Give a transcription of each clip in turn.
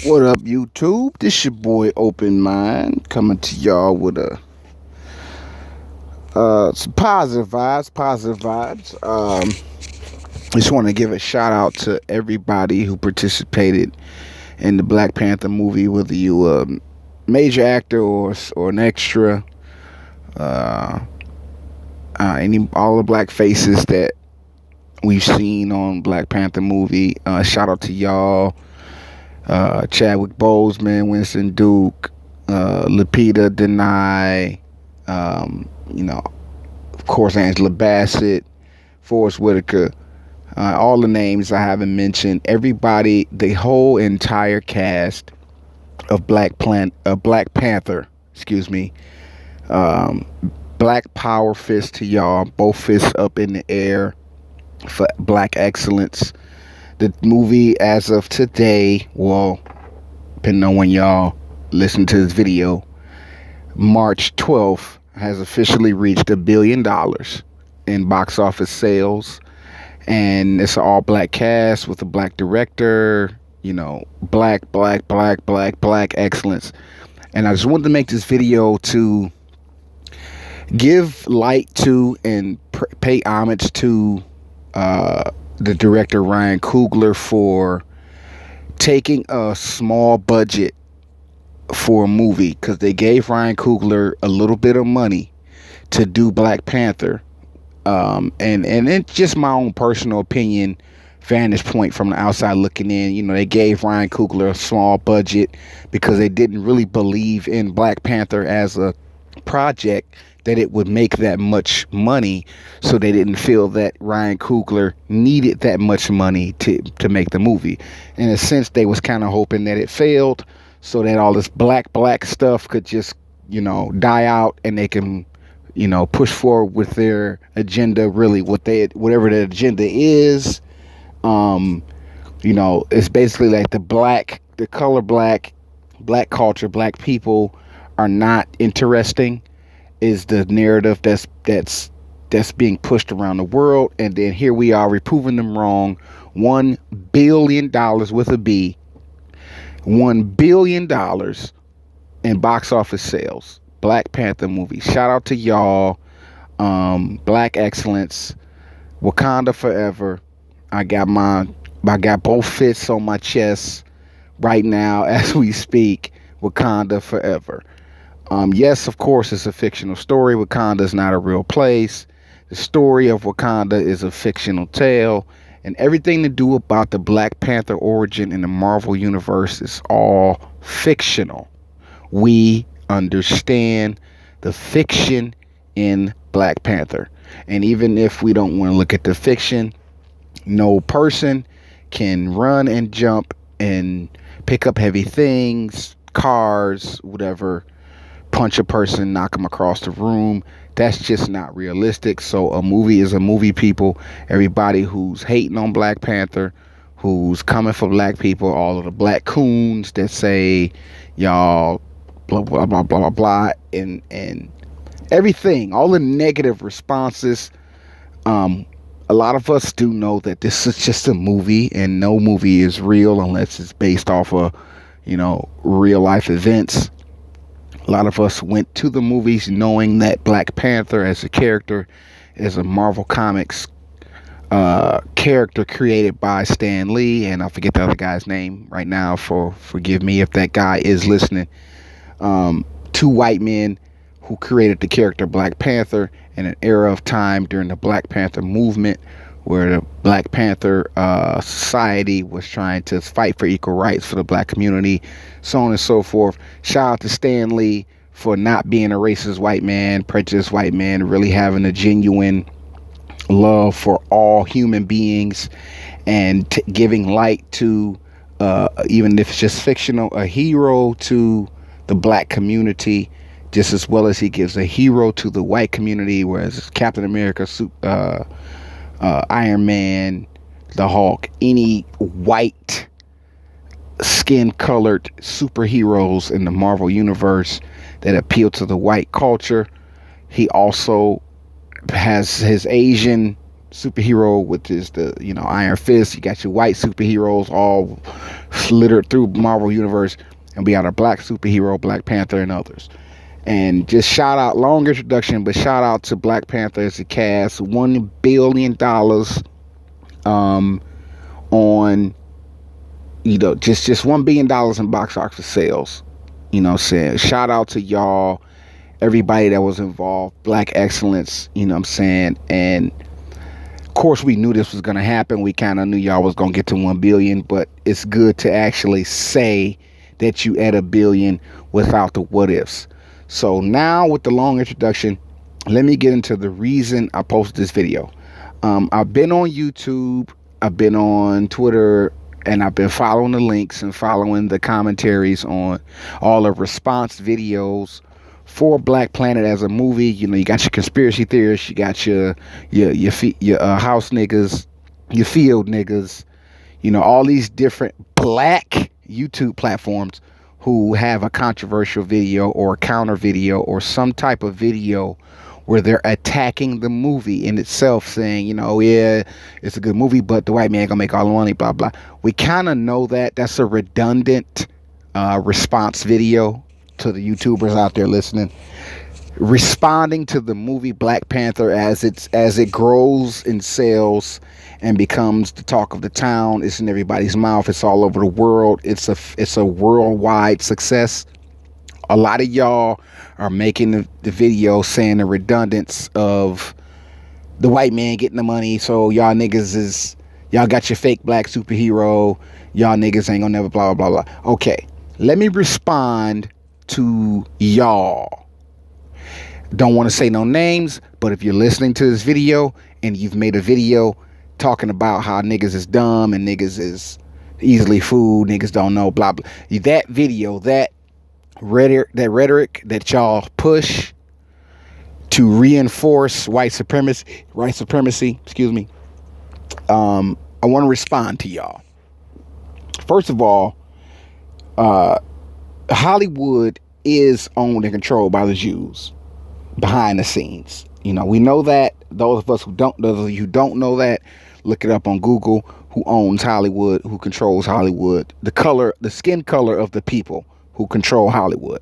What up, YouTube? This your boy Open Mind coming to y'all with some positive vibes. Just want to give a shout out to everybody who participated in the Black Panther movie, whether you a major actor or an extra. Uh, all the black faces that we've seen on Black Panther movie. Shout out to y'all. Chadwick Boseman, Winston Duke, Lupita Denai, of course, Angela Bassett, Forrest Whitaker, all the names I haven't mentioned. Everybody, the whole entire cast of Black Panther, excuse me. Black power fist to y'all, both fists up in the air for black excellence. The movie, as of today, well, depending on when y'all listen to this video, March 12th, has officially reached $1 billion in box office sales. And it's an all-black cast with a black director, black excellence. And I just wanted to make this video to give light to and pay homage to the director Ryan Coogler for taking a small budget for a movie, because they gave Ryan Coogler a little bit of money to do Black Panther, and it's just my own personal opinion, vantage point from the outside looking in. They gave Ryan Coogler a small budget because they didn't really believe in Black Panther as a project that it would make that much money, so they didn't feel that Ryan Coogler needed that much money to make the movie. In a sense, they was kind of hoping that it failed so that all this black stuff could just die out, and they can push forward with their agenda, really whatever the agenda is. It's basically like the color black culture, black people are not interesting, is the narrative that's being pushed around the world. And then here we are reproving them wrong. $1 billion with a B, $1 billion in box office sales. Black Panther movie. Shout out to y'all. Black excellence. Wakanda forever. I got both fists on my chest right now as we speak. Wakanda forever. Yes, of course, it's a fictional story. Wakanda is not a real place. The story of Wakanda is a fictional tale, and everything to do about the Black Panther origin in the Marvel universe is all fictional. We understand the fiction in Black Panther, and even if we don't want to look at the fiction, no person can run and jump and pick up heavy things, cars, whatever, punch a person, knock them across the room. That's just not realistic. So a movie is a movie, people. Everybody who's hating on Black Panther, who's coming for black people, all of the black coons that say y'all blah blah blah blah blah blah, and everything, all the negative responses. A lot of us do know that this is just a movie, and no movie is real unless it's based off of real life events. A lot of us went to the movies knowing that Black Panther as a character is a Marvel Comics character created by Stan Lee, and I forget the other guy's name right now, forgive me if that guy is listening. Two white men who created the character Black Panther in an era of time during the Black Panther movement, where the Black Panther society was trying to fight for equal rights for the black community, so on and so forth. Shout out to Stan Lee for not being a racist white man, prejudiced white man, really having a genuine love for all human beings, and giving light to, even if it's just fictional, a hero to the black community, just as well as he gives a hero to the white community, whereas Captain America, Iron Man, the Hulk, any white skin colored superheroes in the Marvel universe that appeal to the white culture. He also has his Asian superhero, which is the, you know, Iron Fist. You got your white superheroes all littered through Marvel Universe, and we got our black superhero, Black Panther, and others. And just shout out, long introduction, but shout out to Black Panther as a cast. $1 billion on, you know, just $1 billion in box office sales. You know what I'm saying? Shout out to y'all, everybody that was involved, Black excellence, you know what I'm saying? And of course we knew this was gonna happen. We kind of knew y'all was gonna get to 1 billion, but it's good to actually say that you at 1 billion without the what ifs. So now, with the long introduction, let me get into the reason I posted this video. I've been on YouTube, I've been on Twitter, and I've been following the links and following the commentaries on all the response videos for Black Planet as a movie. You know, you got your conspiracy theorists, you got your house niggas, your field niggas, you know, all these different black YouTube platforms who have a controversial video or a counter video or some type of video where they're attacking the movie in itself, saying, you know, yeah, it's a good movie, but the white man gonna make all the money, blah, blah. We kind of know that. That's a redundant response video to the YouTubers out there listening, responding to the movie Black Panther as it grows in sales and becomes the talk of the town. It's in everybody's mouth. It's all over the world. It's a worldwide success. A lot of y'all are making the video saying the redundance of the white man getting the money, so y'all niggas y'all got your fake black superhero, y'all niggas ain't gonna never blah blah blah blah. Okay, let me respond to y'all. Don't want to say no names, but if you're listening to this video and you've made a video talking about how niggas is dumb and niggas is easily fooled, niggas don't know, blah blah, that video, that rhetoric that y'all push to reinforce white supremacy, excuse me, I want to respond to y'all. First of all, Hollywood is owned and controlled by the Jews behind the scenes. You know, we know that. Those of you who don't know that, look it up on Google. Who owns Hollywood? Who controls Hollywood? The skin color of the people who control Hollywood,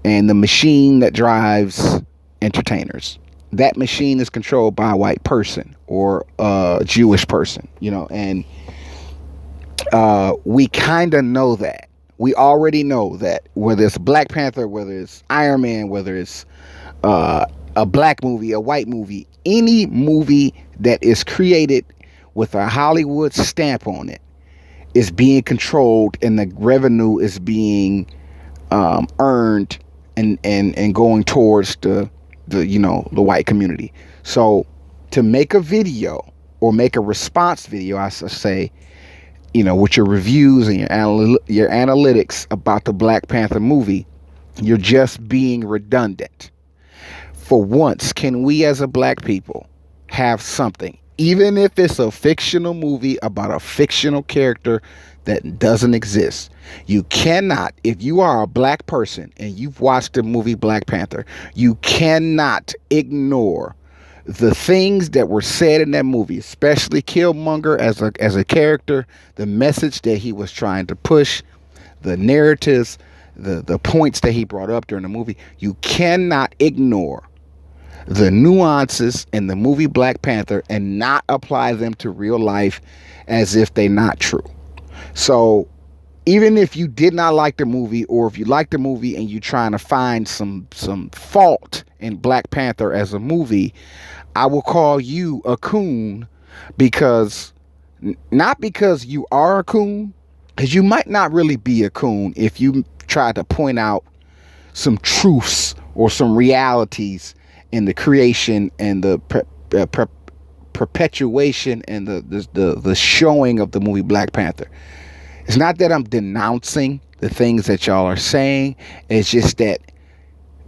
and the machine that drives entertainers. That machine is controlled by a white person or a Jewish person. You know, and we kind of know that. We already know that, whether it's Black Panther, whether it's Iron Man, whether it's a black movie, a white movie, any movie that is created with a Hollywood stamp on it is being controlled, and the revenue is being earned and going towards the white community. So to make a video or make a response video, I should say, you know, with your reviews and your analytics about the Black Panther movie, you're just being redundant. For once, can we as a black people have something, even if it's a fictional movie about a fictional character that doesn't exist? You cannot, if you are a black person and you've watched the movie Black Panther, you cannot ignore the things that were said in that movie, especially Killmonger as a character, the message that he was trying to push, the narratives, the points that he brought up during the movie. You cannot ignore the nuances in the movie Black Panther and not apply them to real life as if they're not true. So even if you did not like the movie, or if you like the movie and you're trying to find some fault in Black Panther as a movie, I will call you a coon, because not because you are a coon, because you might not really be a coon if you try to point out some truths or some realities in the creation and the perpetuation and the showing of the movie Black Panther. It's not that I'm denouncing the things that y'all are saying. It's just that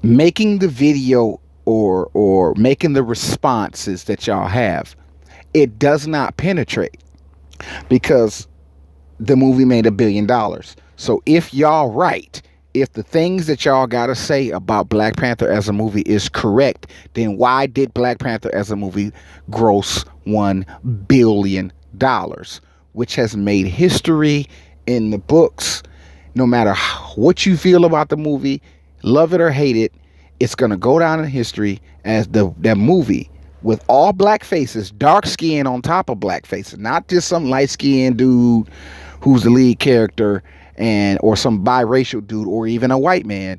making the video or making the responses that y'all have, it does not penetrate, because the movie made $1 billion. So if y'all right, if the things that y'all gotta say about Black Panther as a movie is correct, then why did Black Panther as a movie gross $1 billion, which has made history in the books. No matter what you feel about the movie, love it or hate it, it's going to go down in history as that movie with all black faces, dark skin on top of black faces, not just some light skinned dude who's the lead character, and or some biracial dude or even a white man.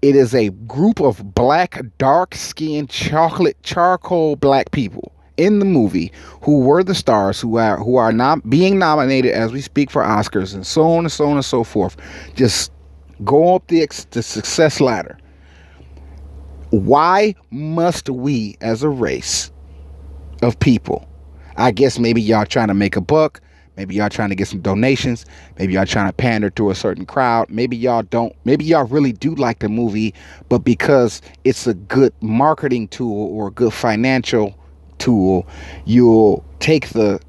It is a group of black, dark skinned, chocolate, charcoal black people in the movie who were the stars, who are not being nominated as we speak for Oscars, and so on and so on and so forth. Just go up the success ladder. Why must we, as a race of people, I guess maybe y'all trying to make a buck, maybe y'all trying to get some donations, maybe y'all trying to pander to a certain crowd, maybe y'all don't, maybe y'all really do like the movie, but because it's a good marketing tool or a good financial tool, you'll take the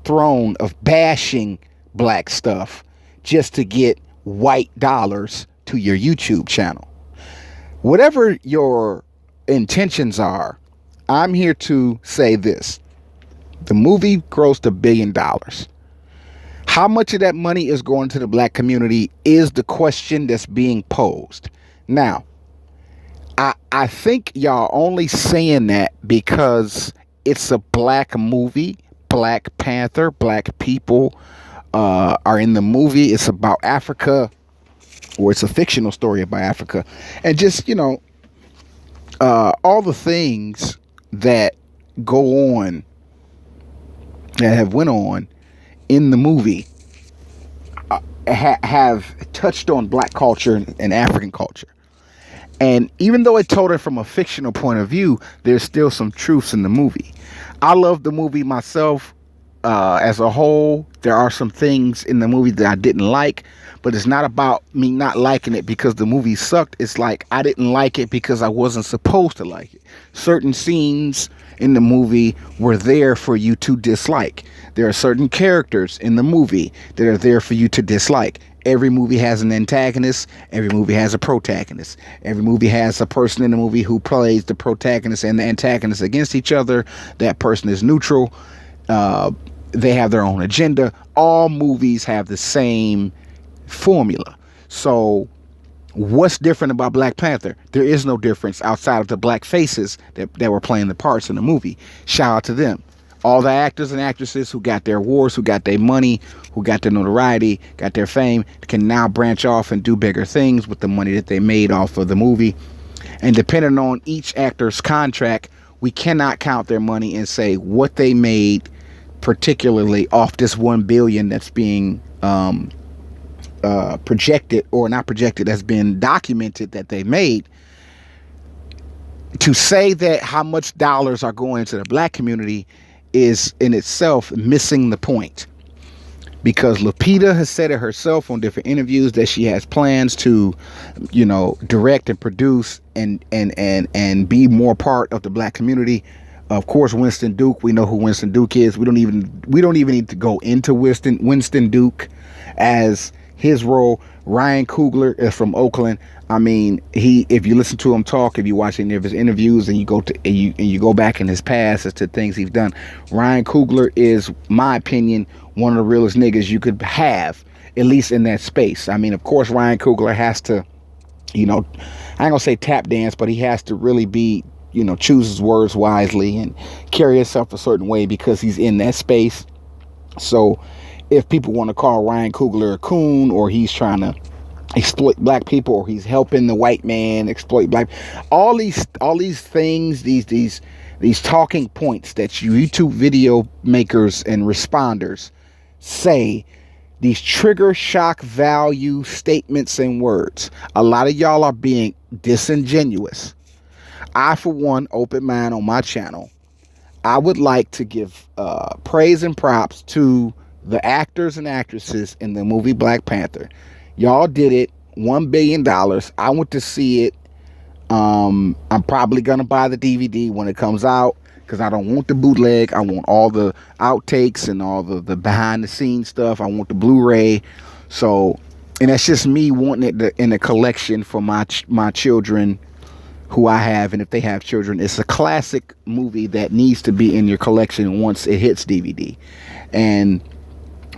throne of bashing black stuff just to get white dollars to your YouTube channel. Whatever your intentions are, I'm here to say this. The movie grossed $1 billion. How much of that money is going to the black community is the question that's being posed. Now, I think y'all only saying that because it's a black movie, Black Panther, black people are in the movie. It's about Africa, or it's a fictional story about Africa. And just, all the things that go on, that have went on in the movie, have touched on black culture and African culture. And even though it told it from a fictional point of view, there's still some truths in the movie. I love the movie myself. As a whole, there are some things in the movie that I didn't like, but it's not about me not liking it because the movie sucked. It's like I didn't like it because I wasn't supposed to like it. Certain scenes in the movie were there for you to dislike. There are certain characters in the movie that are there for you to dislike. Every movie has an antagonist. Every movie has a protagonist. Every movie has a person in the movie who plays the protagonist and the antagonist against each other. That person is neutral. They have their own agenda. All movies have the same formula. So what's different about Black Panther? There is no difference outside of the black faces that were playing the parts in the movie. Shout out to them. All the actors and actresses who got their awards, who got their money, who got their notoriety, got their fame, can now branch off and do bigger things with the money that they made off of the movie. And depending on each actor's contract, we cannot count their money and say what they made particularly off this $1 billion that's being projected, or not projected, that's been documented that they made. To say that how much dollars are going into the black community is in itself missing the point, because Lupita has said it herself on different interviews that she has plans to, direct and produce and be more part of the black community. Of course, Winston Duke, we know who Winston Duke is. We don't even need to go into Winston Duke as his role. Ryan Coogler is from Oakland. I mean, if you listen to him talk, if you watch any of his interviews and you go back in his past as to things he's done, Ryan Coogler is, my opinion, one of the realest niggas you could have, at least in that space. I mean, of course, Ryan Coogler has to, I ain't gonna say tap dance, but he has to really be, choose his words wisely and carry himself a certain way because he's in that space. So if people want to call Ryan Coogler a coon, or he's trying to exploit black people, or he's helping the white man exploit black, all these things, these talking points that YouTube video makers and responders say, these trigger shock value statements and words, a lot of y'all are being disingenuous. I, for one, Open Mind on my channel, I would like to give praise and props to the actors and actresses in the movie Black Panther. Y'all did it. $1 billion. I went to see it. I'm probably gonna buy the DVD when it comes out, because I don't want the bootleg. I want all the outtakes and all the behind the scenes stuff. I want the Blu-ray. So, and that's just me wanting it in a collection for my children, who I have, and if they have children, it's a classic movie that needs to be in your collection once it hits DVD. And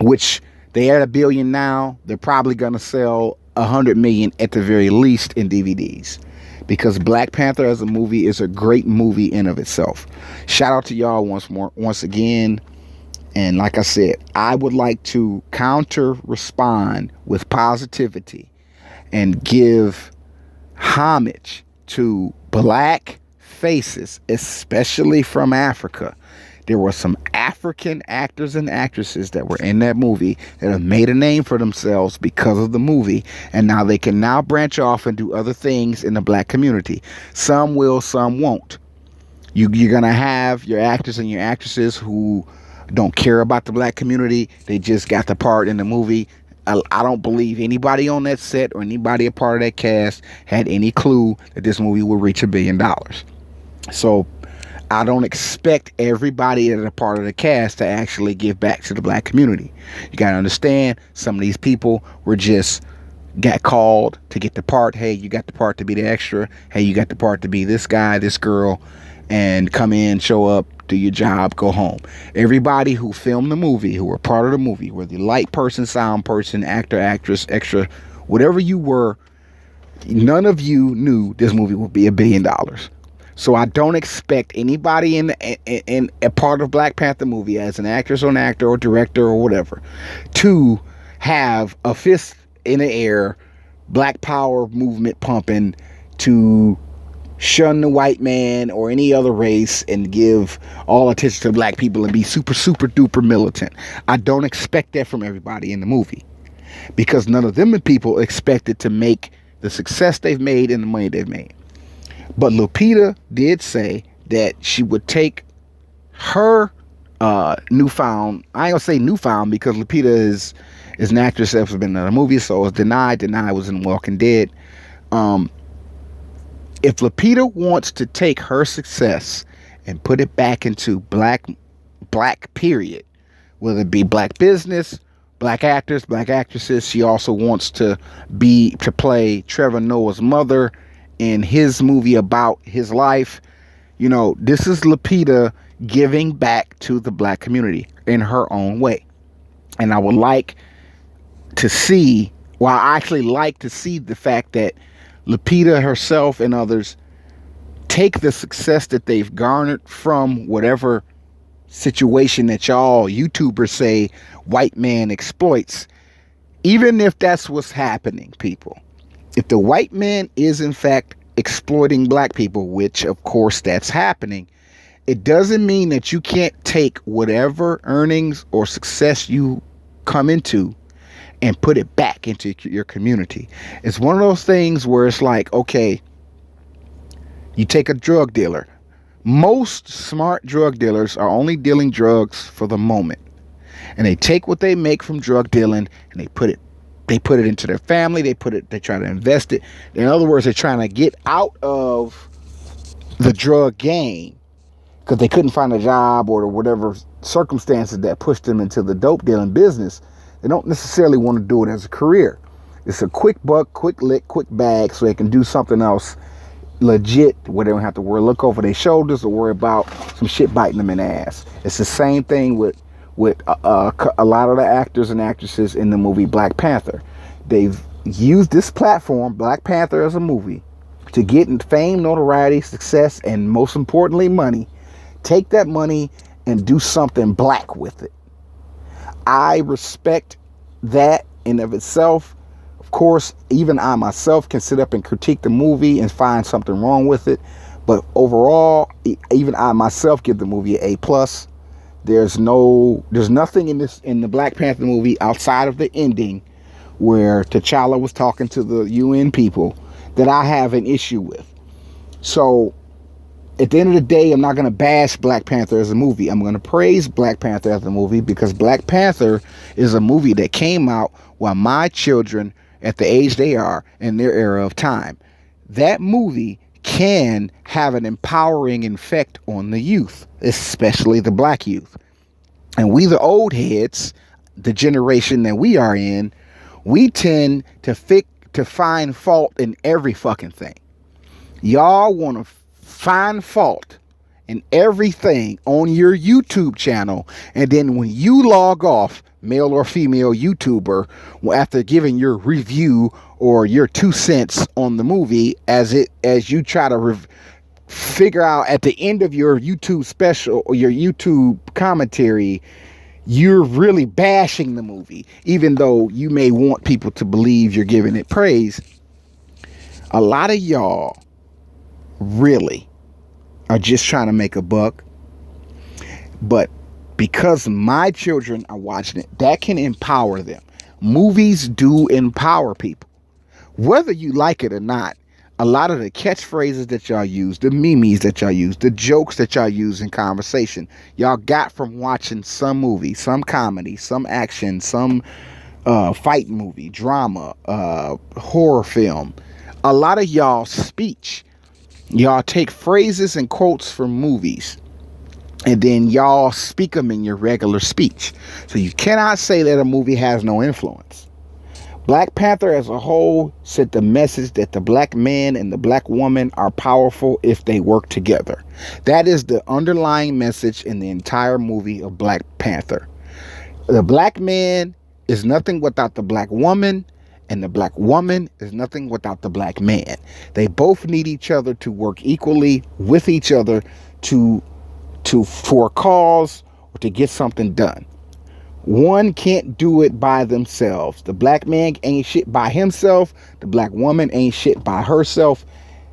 which they at $1 billion now, they're probably gonna sell 100 million at the very least in DVDs, because Black Panther as a movie is a great movie in of itself. Shout out to y'all once again. And like I said, I would like to counter respond with positivity and give homage to black faces, especially from Africa. There were some African actors and actresses that were in that movie that have made a name for themselves because of the movie, and now they can now branch off and do other things in the black community. Some will, some won't. You're gonna have your actors and your actresses who don't care about the black community. They just got the part in the movie. I don't believe anybody on that set or anybody a part of that cast had any clue that this movie would reach $1 billion. So I don't expect everybody that are a part of the cast to actually give back to the black community. You got to understand, some of these people were just got called to get the part. Hey, you got the part to be the extra. Hey, you got the part to be this guy, this girl, and come in, show up, do your job, go home. Everybody who filmed the movie, who were part of the movie, whether you light person, sound person, actor, actress, extra, whatever you were, none of you knew this movie would be $1 billion. So I don't expect anybody in a part of Black Panther movie as an actress or an actor or director or whatever to have a fist in the air, black power movement pumping, to shun the white man or any other race and give all attention to black people and be super, super duper militant. I don't expect that from everybody in the movie, because none of them people expected to make the success they've made and the money they've made. But Lupita did say that she would take her newfound, I ain't gonna say newfound because Lupita is an actress that's been in a movie, so it's Denied was in Walking Dead. If Lupita wants to take her success and put it back into black period, whether it be black business, black actors, black actresses, she also wants to play Trevor Noah's mother in his movie about his life. You know, this is Lupita giving back to the black community in her own way. And I would like to see, I actually like to see the fact that Lupita herself and others take the success that they've garnered from whatever situation that y'all YouTubers say white man exploits. Even if that's what's happening, people, if the white man is in fact exploiting black people, which of course that's happening, it doesn't mean that you can't take whatever earnings or success you come into and put it back into your community. It's one of those things where it's like, okay, you take a drug dealer. Most smart drug dealers are only dealing drugs for the moment. And they take what they make from drug dealing and they put it into their family. They try to invest it. In other words, they're trying to get out of the drug game because they couldn't find a job or whatever circumstances that pushed them into the dope dealing business. They don't necessarily want to do it as a career. It's a quick buck, quick lick, quick bag, so they can do something else legit where they don't have to look over their shoulders or worry about some shit biting them in the ass. It's the same thing with a lot of the actors and actresses in the movie Black Panther. They've used this platform, Black Panther as a movie, to get fame, notoriety, success, and most importantly, money. Take that money and do something black with it. I respect that in of itself. Of course, even I myself can sit up and critique the movie and find something wrong with it. But overall, even I myself give the movie an A+. There's nothing in the Black Panther movie outside of the ending where T'Challa was talking to the UN people that I have an issue with. So at the end of the day, I'm not going to bash Black Panther as a movie. I'm going to praise Black Panther as a movie because Black Panther is a movie that came out while my children, at the age they are, in their era of time. That movie can have an empowering effect on the youth, especially the black youth. And we, the old heads, the generation that we are in, we tend to find fault in every fucking thing. Y'all want to find fault in everything on your YouTube channel, and then when you log off, male or female YouTuber, after giving your review or your 2 cents on the movie, as you try to figure out at the end of your YouTube special or your YouTube commentary, you're really bashing the movie, even though you may want people to believe you're giving it praise. A lot of y'all really are just trying to make a buck, but because my children are watching it, that can empower them. Movies do empower people, whether you like it or not. A lot of the catchphrases that y'all use, the memes that y'all use, the jokes that y'all use in conversation, y'all got from watching some movie, some comedy, some action, some fight movie, drama, horror film. A lot of y'all speech, y'all take phrases and quotes from movies, and then y'all speak them in your regular speech. So you cannot say that a movie has no influence. Black Panther as a whole sent the message that the black man and the black woman are powerful if they work together. That is the underlying message in the entire movie of Black Panther. The black man is nothing without the black woman, and the black woman is nothing without the black man. They both need each other to work equally with each other for a cause or to get something done. One can't do it by themselves. The black man ain't shit by himself. The black woman ain't shit by herself.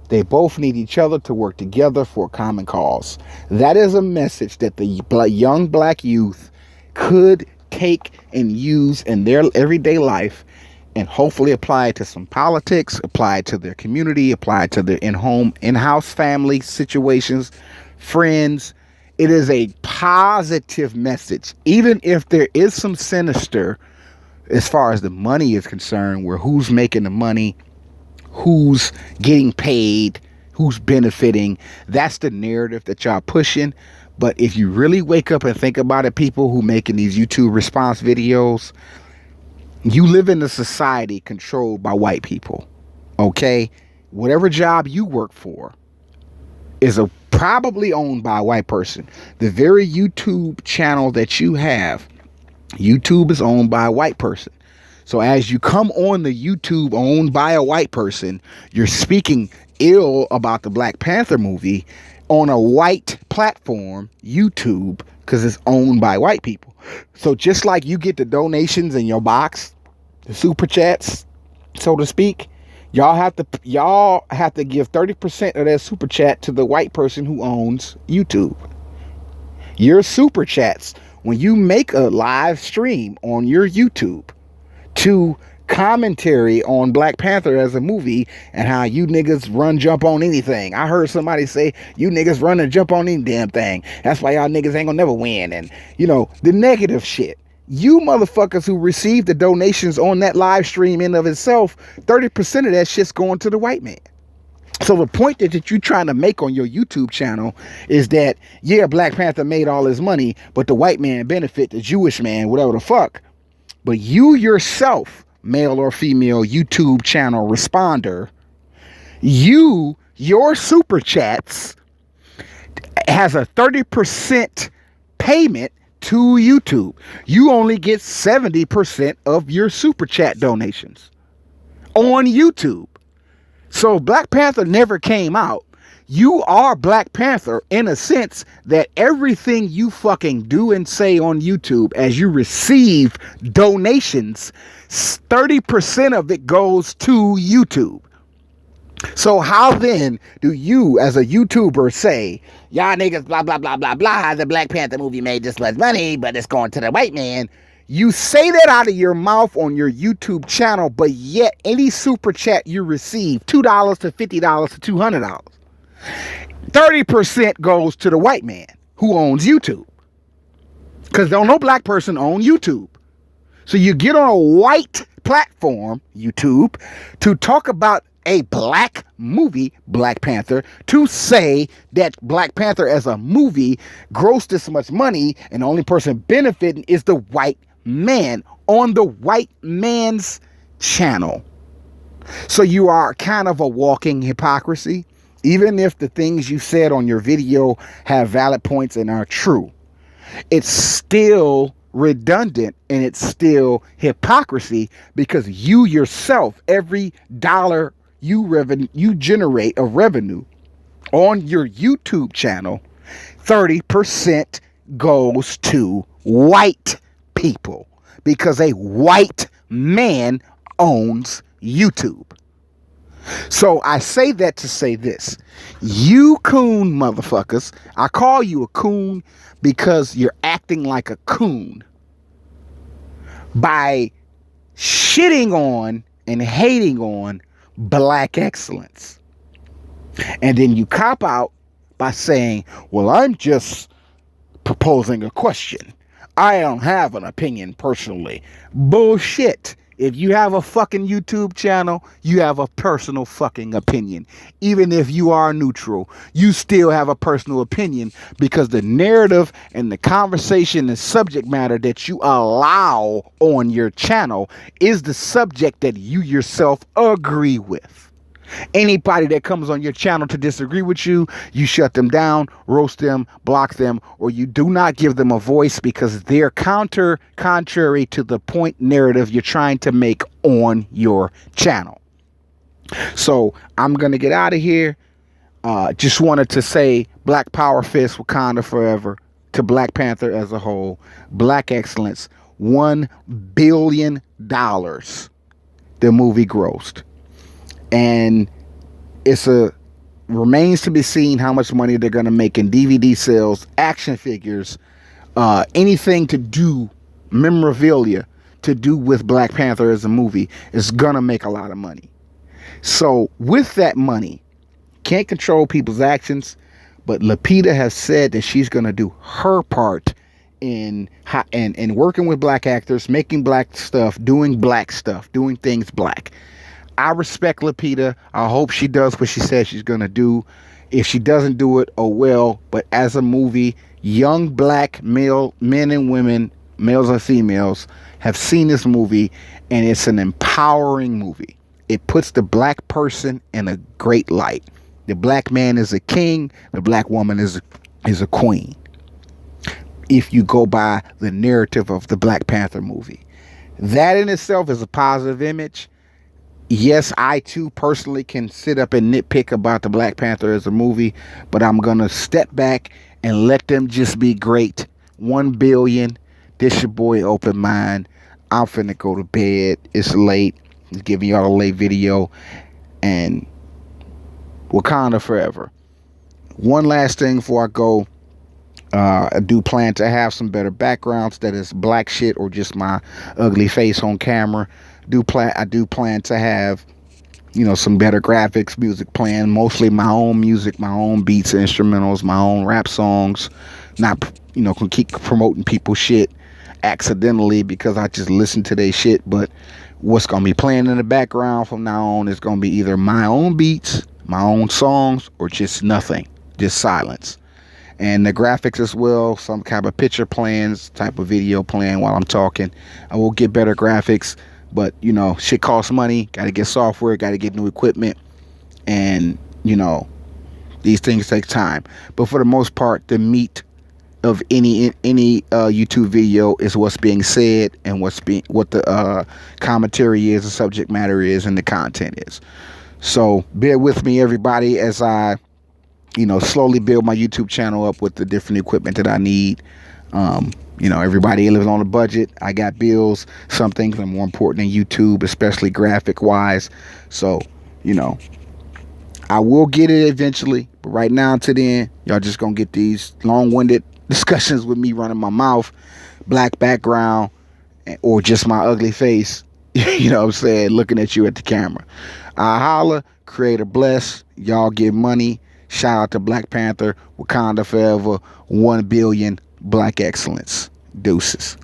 They both need each other to work together for a common cause. That is a message that the young black youth could take and use in their everyday life, and hopefully apply it to some politics, apply it to their community, apply it to their in-house family situations, friends. It is a positive message, even if there is some sinister as far as the money is concerned, where who's making the money, who's getting paid, who's benefiting. That's the narrative that y'all pushing. But if you really wake up and think about it, people who making these YouTube response videos, you live in a society controlled by white people, okay? Whatever job you work for is probably owned by a white person. The very YouTube channel that you have, YouTube is owned by a white person. So as you come on the YouTube owned by a white person, you're speaking ill about the Black Panther movie on a white platform, YouTube, because it's owned by white people. So just like you get the donations in your box, the super chats, so to speak, y'all have to give 30% of that super chat to the white person who owns YouTube. Your super chats, when you make a live stream on your YouTube to commentary on Black Panther as a movie and how you niggas run jump on anything. I heard somebody say you niggas run and jump on any damn thing. That's why y'all niggas ain't gonna never win. And the negative shit. You motherfuckers who receive the donations on that live stream in of itself, 30% of that shit's going to the white man. So the point that you're trying to make on your YouTube channel is that, yeah, Black Panther made all his money, but the white man benefit the Jewish man, whatever the fuck. But you yourself, male or female YouTube channel responder, your super chats has a 30% payment to YouTube. You only get 70% of your super chat donations on YouTube. So Black Panther never came out. You are Black Panther in a sense that everything you fucking do and say on YouTube as you receive donations, 30% of it goes to YouTube. So how then do you as a YouTuber say, y'all niggas blah blah blah blah blah, the Black Panther movie made this much money, but it's going to the white man? You say that out of your mouth on your YouTube channel, but yet any super chat you receive, $2 to $50 to $200, 30% goes to the white man who owns YouTube. Because no black person owns YouTube. So you get on a white platform, YouTube, to talk about a black movie, Black Panther, to say that Black Panther as a movie grossed this much money and the only person benefiting is the white man on the white man's channel. So you are kind of a walking hypocrisy. Even if the things you said on your video have valid points and are true, it's still redundant and it's still hypocrisy, because you yourself, every dollar you generate of revenue on your YouTube channel, 30% goes to white people, because a white man owns YouTube. So I say that to say this: you coon motherfuckers, I call you a coon because you're acting like a coon by shitting on and hating on black excellence. And then you cop out by saying, well, I'm just proposing a question. I don't have an opinion personally. Bullshit. If you have a fucking YouTube channel, you have a personal fucking opinion. Even if you are neutral, you still have a personal opinion, because the narrative and the conversation and subject matter that you allow on your channel is the subject that you yourself agree with. Anybody that comes on your channel to disagree with you, you shut them down, roast them, block them, or you do not give them a voice, because they're contrary to the point narrative you're trying to make on your channel. So I'm going to get out of here. Just wanted to say Black Power Fist, Wakanda Forever, to Black Panther as a whole. Black excellence, $1 billion the movie grossed. And remains to be seen how much money they're going to make in DVD sales, action figures, anything to do, memorabilia to do with Black Panther as a movie is going to make a lot of money. So with that money, can't control people's actions, but Lupita has said that she's going to do her part in working with black actors, making black stuff, doing things black. I respect Lupita. I hope she does what she says she's going to do. If she doesn't do it, oh well. But as a movie, young black men and women, males and females, have seen this movie, and it's an empowering movie. It puts the black person in a great light. The black man is a king. The black woman is a queen. If you go by the narrative of the Black Panther movie, that in itself is a positive image. Yes, I too personally can sit up and nitpick about the Black Panther as a movie, but I'm going to step back and let them just be great. 1 billion. This your boy Open Mind. I'm finna go to bed. It's late. Just giving y'all a late video. And Wakanda Forever. One last thing before I go. I do plan to have some better backgrounds that is black shit or just my ugly face on camera. I do plan to have, some better graphics, music playing, mostly my own music, my own beats, instrumentals, my own rap songs. Not, can keep promoting people's shit accidentally because I just listen to their shit. But what's going to be playing in the background from now on is going to be either my own beats, my own songs, or just nothing, just silence. And the graphics as well, some kind of picture plans, type of video playing while I'm talking. I will get better graphics, but shit costs money. Got to get software, got to get new equipment, and these things take time. But for the most part, the meat of any YouTube video is what's being said and what the commentary is, the subject matter is, and the content is. So bear with me, everybody, as I slowly build my YouTube channel up with the different equipment that I need. Everybody lives on a budget. I got bills. Some things are more important than YouTube, especially graphic wise. So, I will get it eventually. But right now, until then, y'all just gonna get these long-winded discussions with me running my mouth, black background, or just my ugly face. You know what I'm saying? Looking at you at the camera. I holla, creator bless. Y'all give money. Shout out to Black Panther, Wakanda Forever, 1 billion, Black excellence. Deuces.